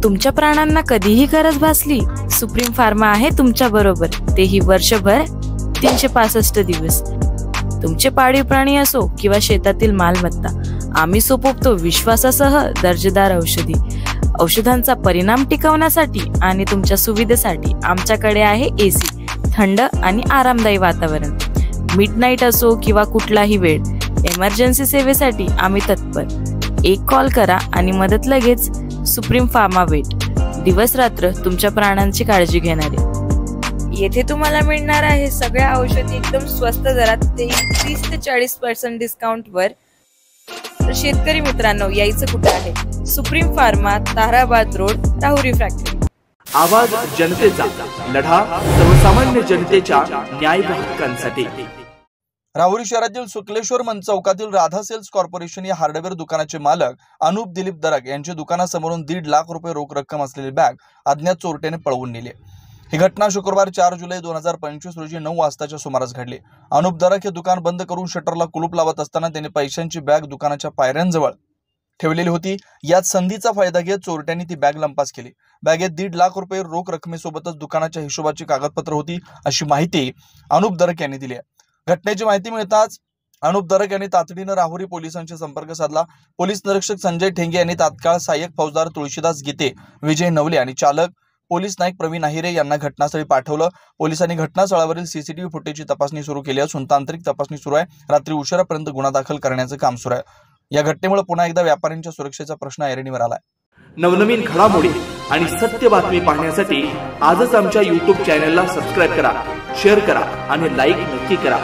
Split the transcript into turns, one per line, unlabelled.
तुमच्या प्राणांना कधीही गरज भासली, सुप्रीम फार्मा आहे तुमच्या बरोबर, तेही वर्षभर 365 दिवस। तुमचे पाळीव प्राणी असो किंवा शेतातील मालमत्ता, आम्ही सोपवतो विश्वासासह दर्जेदार औषधी। औषधांचा परिणाम टिकवण्यासाठी आणि तुमच्या सुविधेसाठी आमच्याकडे आहे एसी, थंड आणि आरामदायी वातावरण। मिडनाईट असो किंवा कुठलाही वेळ, इमर्जन्सी सेवेसाठी आम्ही तत्पर। एक कॉल करा आणि मदत लगेच। सुप्रीम फार्मा वेट, दिवस रात्र तुमच्या प्राणांची काळजी घेणारे। येथे तुम्हाला मिळणार आहे सगळ्या औषधी एकदम स्वस्त दरात, ते 30 ते 40% डिस्काउंट वर। तर शेतकरी मित्रांनो, यायचं कुठे आहे? Supreme pharma, Tarabad road, Rahuri factory.
आवाज जनतेचा, लढा सर्वसामान्य जनतेच्या न्याय हक्कांसाठी।
राहुरी शहरातील शुक्लेश्वर मन चौकातील राधा सेल्स कॉर्पोरेशन या हार्डवेअर दुकानाचे मालक अनुप दिलीप दरग यांच्या दुकानासमोरून 1.5 लाख रुपये रोख रक्कम असलेली बॅग अज्ञात चोरट्याने पळवून नेली। ही घटना शुक्रवार 4 जुलै 2025 रोजी 9 वाजताच्या सुमारास घडली। अनुप दरग हे दुकान बंद करून शटरला कुलूप लावत असताना त्याने पैशांची बॅग दुकानाच्या पायऱ्यांजवळ ठेवलेली होती। यात संधीचा फायदा घेत चोरट्यांनी ती बॅग लंपास केली। बॅगेत 1.5 लाख रुपये रोख रकमेसोबतच दुकानाच्या हिशोबाची कागदपत्र होती, अशी माहिती अनुप दरग यांनी दिली आहे। घटनेची माहिती मिळताच अनुप दरग यांनी तातडीने राहुरी पोलिसांशी संपर्क साधला। पोलीस निरीक्षक संजय ठेंगे यांनी तात्काळ सहाय्यक फौजदार तुळशीदास गीते, विजय नवले आणि चालक पोलीस नाईक प्रवीण अहिरे यांना घटनास्थळी पाठवलं। पोलिसांनी घटनास्थळावरील सीसीटीव्ही फुटेजची तपासणी सुरू केली असून तांत्रिक तपासणी सुरू आहे। रात्री उशिरापर्यंत गुन्हा दाखल करण्याचं काम सुरू आहे। या घटनेमुळे पुन्हा एकदा व्यापाऱ्यांच्या सुरक्षेचा प्रश्न ऐरणीवर आलाय।
नवनवीन घडामोडी आणि सत्य बातमी पाहण्यासाठी आजच आमच्या YouTube चॅनलला सबस्क्राइब करा, शेअर करा आणि लाईक नक्की करा।